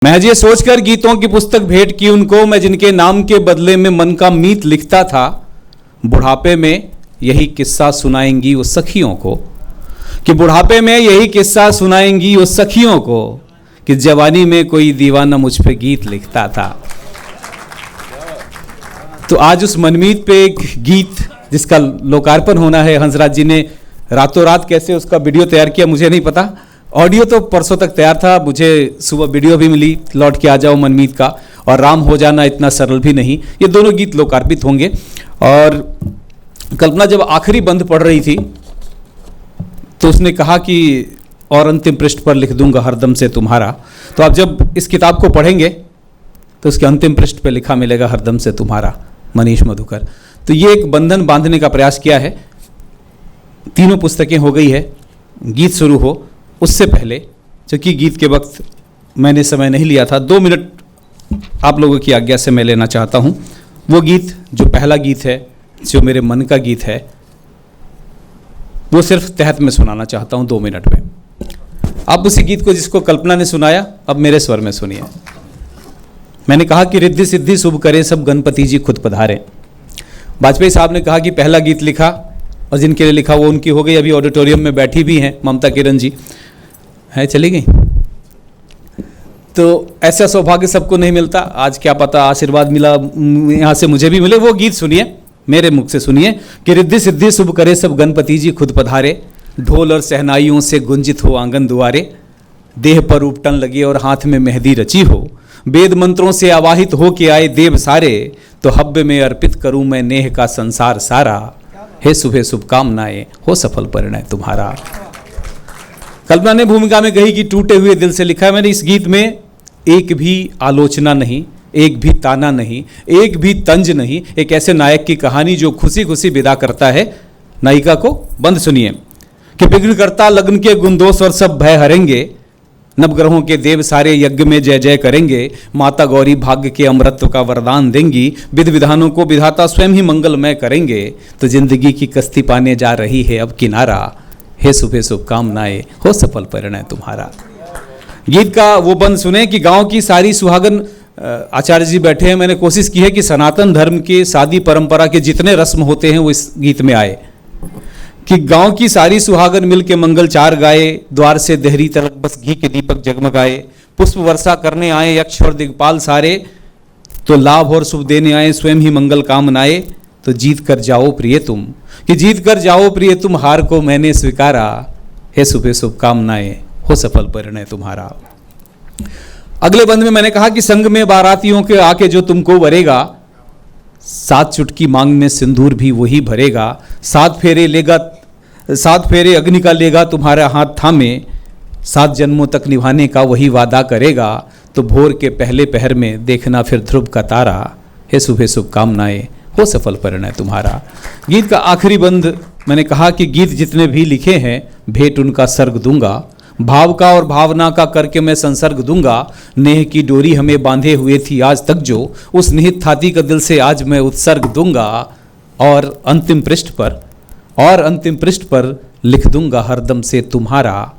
महज ये सोचकर गीतों की पुस्तक भेंट की उनको, मैं जिनके नाम के बदले में मन का मीत लिखता था। बुढ़ापे में यही किस्सा सुनाएंगी वो सखियों को, कि बुढ़ापे में यही किस्सा सुनाएंगी वो सखियों को, कि जवानी में कोई दीवाना मुझ पे गीत लिखता था। तो आज उस मनमीत पे एक गीत जिसका लोकार्पण होना है, हंसराज जी ने रातों रात कैसे उसका वीडियो तैयार किया मुझे नहीं पता। ऑडियो तो परसों तक तैयार था, मुझे सुबह वीडियो भी मिली, लौट के आ जाओ मनमीत का, और राम हो जाना इतना सरल भी नहीं। ये दोनों गीत लोकार्पित होंगे। और कल्पना जब आखिरी बंद पढ़ रही थी तो उसने कहा कि और अंतिम पृष्ठ पर लिख दूंगा हरदम से तुम्हारा। तो आप जब इस किताब को पढ़ेंगे तो उसके अंतिम पृष्ठ पर लिखा मिलेगा हरदम से तुम्हारा, मनीष मधुकर। तो ये एक बंधन बांधने का प्रयास किया है। तीनों पुस्तकें हो गई है, गीत शुरू हो उससे पहले, क्योंकि गीत के वक्त मैंने समय नहीं लिया था, 2 मिनट आप लोगों की आज्ञा से मैं लेना चाहता हूँ। वो गीत जो पहला गीत है, जो मेरे मन का गीत है, वो सिर्फ तहत में सुनाना चाहता हूँ 2 मिनट में। आप उसी गीत को जिसको कल्पना ने सुनाया अब मेरे स्वर में सुनिए। मैंने कहा कि रिद्धि सिद्धि शुभ करे सब गणपति जी खुद पधारे। वाजपेयी साहब ने कहा कि पहला गीत लिखा, और जिनके लिए लिखा वो उनकी हो गई, अभी ऑडिटोरियम में बैठी भी हैं ममता किरण जी, है चली गई। तो ऐसा सौभाग्य सबको नहीं मिलता, आज क्या पता आशीर्वाद मिला यहाँ से मुझे भी मिले। वो गीत सुनिए, मेरे मुख से सुनिए कि रिद्धि सिद्धि शुभ करे सब गणपति जी खुद पधारे, ढोल और सहनाइयों से गुंजित हो आंगन दुआरे, देह पर उपटन लगे और हाथ में मेहंदी रची हो, वेद मंत्रों से आवाहित हो के आए देव सारे, तो हव्य में अर्पित करूं मैं नेह का संसार सारा, हे सुबह शुभकामनाएं हो सफल परिणय तुम्हारा। कल्पना ने भूमिका में कही कि टूटे हुए दिल से लिखा है। मैंने इस गीत में एक भी आलोचना नहीं, एक भी ताना नहीं, एक भी तंज नहीं, एक ऐसे नायक की कहानी जो खुशी खुशी विदा करता है नायिका को। बंद सुनिए कि विघ्न करता लग्न के गुणदोष और सब भय हरेंगे, नवग्रहों के देव सारे यज्ञ में जय जय करेंगे, माता गौरी भाग्य के अमृतत्व का वरदान देंगी, विध विधानों को विधाता स्वयं ही मंगलमय करेंगे, तो जिंदगी की कश्ती पाने जा रही है अब किनारा, हे सुबह शुभकामनाएं हो सफल परिणय तुम्हारा। गीत का वो बंद सुने कि गांव की सारी सुहागन, आचार्य जी बैठे हैं, मैंने कोशिश की है कि सनातन धर्म के शादी परंपरा के जितने रस्म होते हैं वो इस गीत में आए, कि गांव की सारी सुहागन मिल के मंगल चार गाए, द्वार से देहरी तक बस घी के दीपक जगमगाए, पुष्प वर्षा करने आए यक्ष और दिग्पाल सारे, तो लाभ और शुभ देने आए स्वयं ही मंगल कामनाए, तो जीत कर जाओ प्रिय तुम, कि जीत कर जाओ प्रिय तुम हार को मैंने स्वीकारा, हे सुबह शुभकामनाएं हो सफल परिणय तुम्हारा। अगले बंद में मैंने कहा कि संग में बारातियों के आके जो तुमको वरेगा, 7 चुटकी मांग में सिंदूर भी वही भरेगा, 7 फेरे अग्नि का लेगा तुम्हारा हाथ थामे, 7 जन्मों तक निभाने का वही वादा करेगा, तो भोर के पहले पहर में देखना फिर ध्रुव का तारा, हे सुबह शुभकामनाएं हो सफल परिणय तुम्हारा। गीत का आखिरी बंद मैंने कहा कि गीत जितने भी लिखे हैं भेंट उनका सर्ग दूंगा, भाव का और भावना का करके मैं संसर्ग दूंगा, नेह की डोरी हमें बांधे हुए थी आज तक जो, उस निहित थाती का दिल से आज मैं उत्सर्ग दूंगा, और अंतिम पृष्ठ पर लिख दूंगा हरदम से तुम्हारा,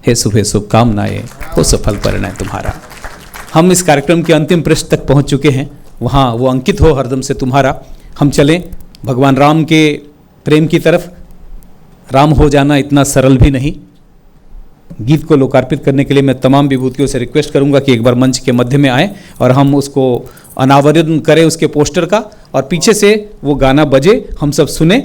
हे सुबह शुभकामनाएं हो सफल परिणय तुम्हारा। हम इस कार्यक्रम के अंतिम पृष्ठ तक पहुंच चुके हैं, वहाँ वो अंकित हो हरदम से तुम्हारा। हम चलें भगवान राम के प्रेम की तरफ। राम हो जाना इतना सरल भी नहीं। गीत को लोकार्पित करने के लिए मैं तमाम विभूतियों से रिक्वेस्ट करूंगा कि एक बार मंच के मध्य में आए और हम उसको अनावरण करें उसके पोस्टर का, और पीछे से वो गाना बजे, हम सब सुने।